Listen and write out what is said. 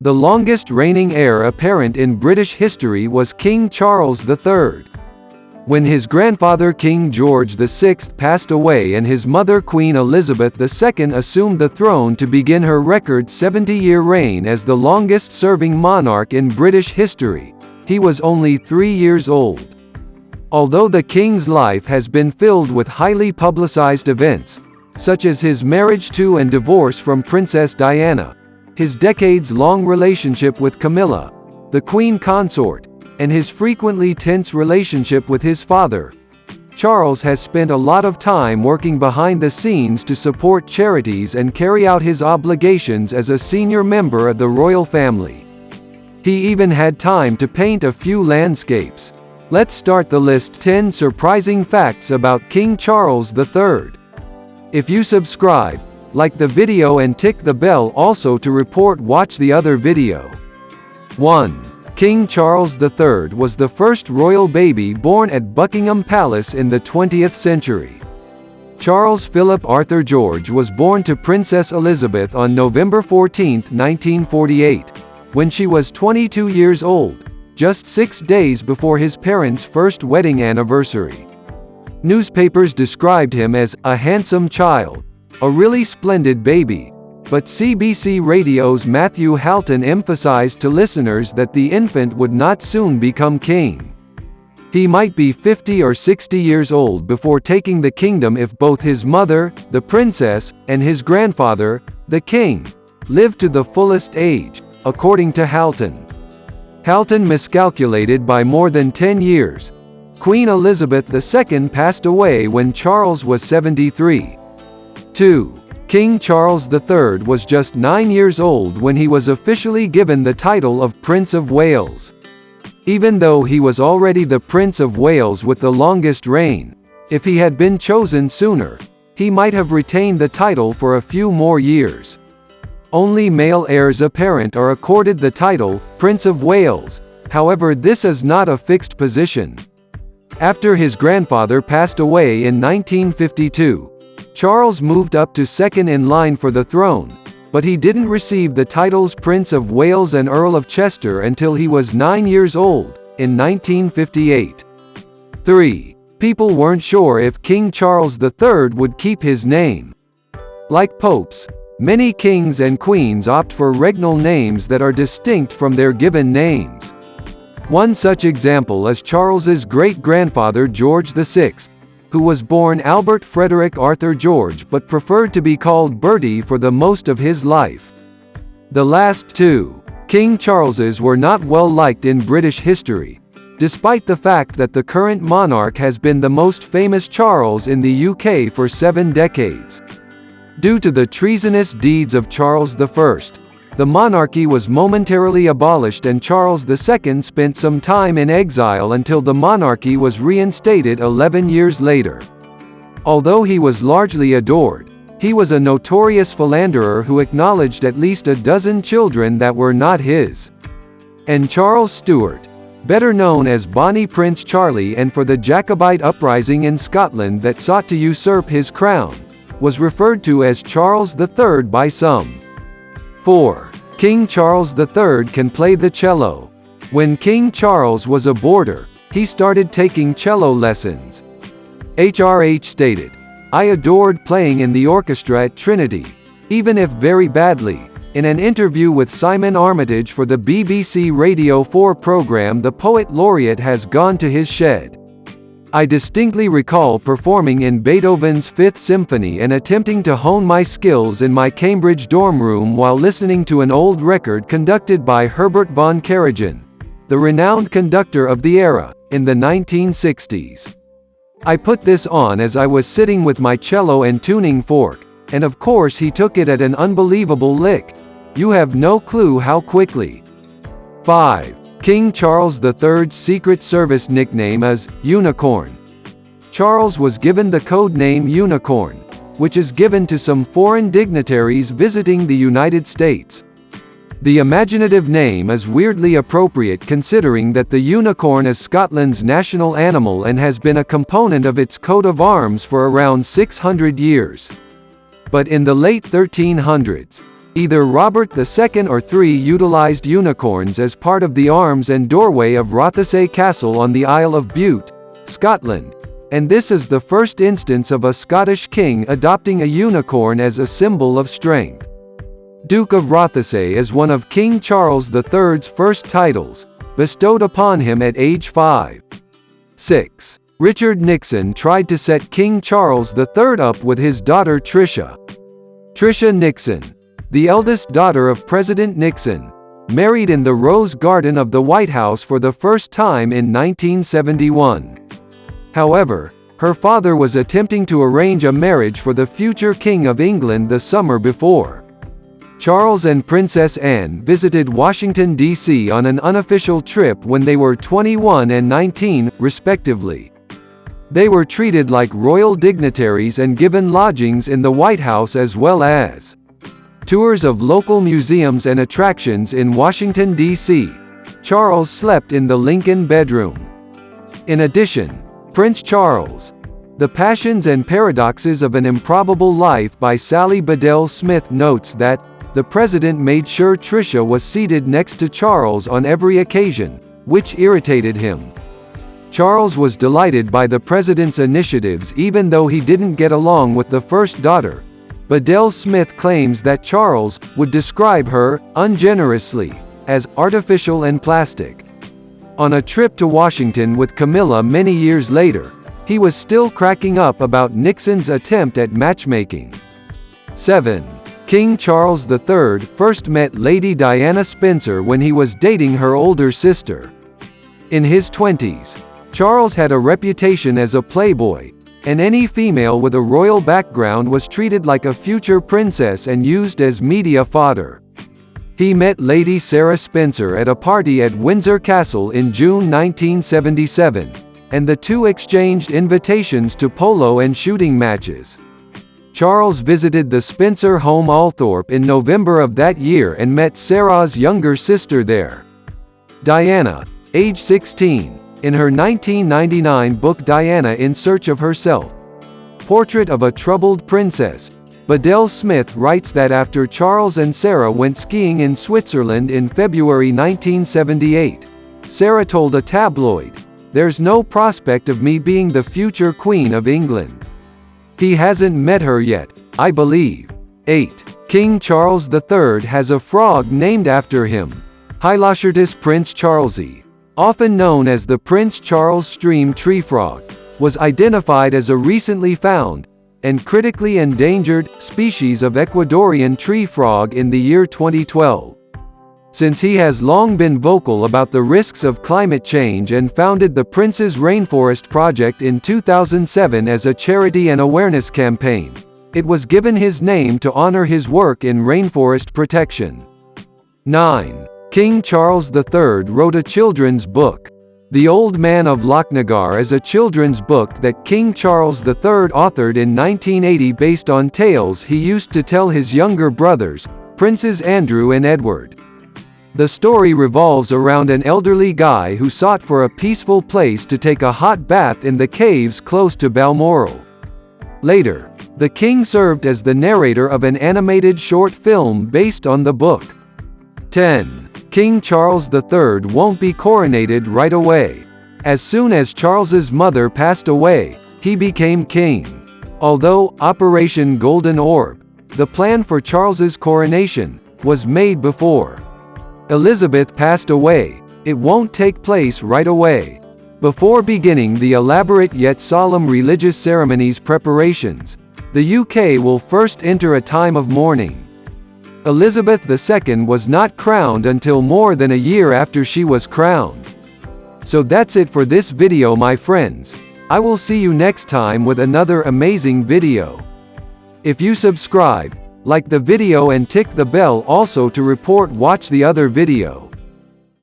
The longest reigning heir apparent in British history was King Charles III. When his grandfather King George VI passed away and his mother Queen Elizabeth II assumed the throne to begin her record 70-year reign as the longest-serving monarch in British history, he was only 3 years old. Although the king's life has been filled with highly publicized events, such as his marriage to and divorce from Princess Diana, his decades-long relationship with Camilla, the Queen Consort, and his frequently tense relationship with his father, Charles has spent a lot of time working behind the scenes to support charities and carry out his obligations as a senior member of the royal family. He even had time to paint a few landscapes. Let's start the list: 10 surprising facts about King Charles III. If you subscribe, like the video and tick the bell also to watch the other video. 1. King Charles III was the first royal baby born at Buckingham Palace in the 20th century. Charles Philip Arthur George was born to Princess Elizabeth on November 14, 1948, when she was 22 years old, just 6 days before his parents' first wedding anniversary. Newspapers described him as a handsome child, a really splendid baby, but CBC Radio's Matthew Halton emphasized to listeners that the infant would not soon become king. He might be 50 or 60 years old before taking the kingdom if both his mother, the princess, and his grandfather, the king, lived to the fullest age, according to Halton. Halton miscalculated by more than 10 years. Queen Elizabeth II passed away when Charles was 73. 2. King Charles III was just 9 years old when he was officially given the title of Prince of Wales. Even though he was already the Prince of Wales with the longest reign, if he had been chosen sooner, he might have retained the title for a few more years. Only male heirs apparent are accorded the title, Prince of Wales, however this is not a fixed position. After his grandfather passed away in 1952, Charles moved up to second in line for the throne, but he didn't receive the titles Prince of Wales and Earl of Chester until he was 9 years old, in 1958. 3. People weren't sure if King Charles III would keep his name. Like popes, many kings and queens opt for regnal names that are distinct from their given names. One such example is Charles's great-grandfather George VI, who was born Albert Frederick Arthur George but preferred to be called Bertie for the most of his life. The last two King Charleses were not well liked in British history, despite the fact that the current monarch has been the most famous Charles in the UK for 7 decades. Due to the treasonous deeds of Charles I, the monarchy was momentarily abolished and Charles II spent some time in exile until the monarchy was reinstated 11 years later. Although he was largely adored, he was a notorious philanderer who acknowledged at least a dozen children that were not his. And Charles Stuart, better known as Bonnie Prince Charlie and for the Jacobite uprising in Scotland that sought to usurp his crown, was referred to as Charles III by some. 4. King Charles III can play the cello. When King Charles was a boarder, he started taking cello lessons. HRH stated, "I adored playing in the orchestra at Trinity, even if very badly." In an interview with Simon Armitage for the BBC Radio 4 program The Poet Laureate Has Gone to His Shed. "I distinctly recall performing in Beethoven's Fifth Symphony and attempting to hone my skills in my Cambridge dorm room while listening to an old record conducted by Herbert von Karajan, the renowned conductor of the era, in the 1960s. I put this on as I was sitting with my cello and tuning fork, and of course he took it at an unbelievable lick. You have no clue how quickly." 5. King Charles III's Secret Service nickname is Unicorn. Charles was given the code name Unicorn, which is given to some foreign dignitaries visiting the United States. The imaginative name is weirdly appropriate considering that the unicorn is Scotland's national animal and has been a component of its coat of arms for around 600 years. But in the late 1300s, Either Robert II or III utilized unicorns as part of the arms and doorway of Rothesay Castle on the Isle of Bute, Scotland, and this is the first instance of a Scottish king adopting a unicorn as a symbol of strength. Duke of Rothesay is one of King Charles III's first titles, bestowed upon him at age 5. 6. Richard Nixon tried to set King Charles III up with his daughter Tricia. Tricia Nixon, the eldest daughter of President Nixon, married in the Rose Garden of the White House for the first time in 1971. However, her father was attempting to arrange a marriage for the future King of England the summer before. Charles and Princess Anne visited Washington, D.C. on an unofficial trip when they were 21 and 19, respectively. They were treated like royal dignitaries and given lodgings in the White House as well as tours of local museums and attractions in Washington, D.C. Charles slept in the Lincoln bedroom. In addition, Prince Charles, The Passions and Paradoxes of an Improbable Life by Sally Bedell Smith notes that the president made sure Tricia was seated next to Charles on every occasion, which irritated him. Charles was delighted by the president's initiatives even though he didn't get along with the first daughter. Bedell Smith claims that Charles would describe her, ungenerously, as artificial and plastic. On a trip to Washington with Camilla many years later, he was still cracking up about Nixon's attempt at matchmaking. 7. King Charles III first met Lady Diana Spencer when he was dating her older sister. In his 20s, Charles had a reputation as a playboy, and any female with a royal background was treated like a future princess and used as media fodder. He met Lady Sarah Spencer at a party at Windsor Castle in June 1977, and the two exchanged invitations to polo and shooting matches. Charles visited the Spencer home Althorpe in November of that year and met Sarah's younger sister there. Diana, age 16, in her 1999 book Diana in Search of Herself, Portrait of a Troubled Princess, Bedell Smith writes that after Charles and Sarah went skiing in Switzerland in February 1978, Sarah told a tabloid, "There's no prospect of me being the future Queen of England. He hasn't met her yet, I believe." 8. King Charles III has a frog named after him. Hylocertus Prince Charlesii, often known as the Prince Charles Stream tree frog, was identified as a recently found and critically endangered species of Ecuadorian tree frog in the year 2012. Since he has long been vocal about the risks of climate change and founded the Prince's Rainforest Project in 2007 as a charity and awareness campaign, it was given his name to honor his work in rainforest protection. 9. King Charles III wrote a children's book. The Old Man of Lochnagar is a children's book that King Charles III authored in 1980 based on tales he used to tell his younger brothers, Princes Andrew and Edward. The story revolves around an elderly guy who sought for a peaceful place to take a hot bath in the caves close to Balmoral. Later, the king served as the narrator of an animated short film based on the book. 10. King Charles III won't be coronated right away. As soon as Charles's mother passed away, he became king. Although Operation Golden Orb, the plan for Charles's coronation, was made before Elizabeth passed away, it won't take place right away. Before beginning the elaborate yet solemn religious ceremonies preparations, the UK will first enter a time of mourning. Elizabeth II was not crowned until more than a year after she was crowned. So that's it for this video, my friends. I will see you next time with another amazing video. If you subscribe, like the video and tick the bell also to watch the other video.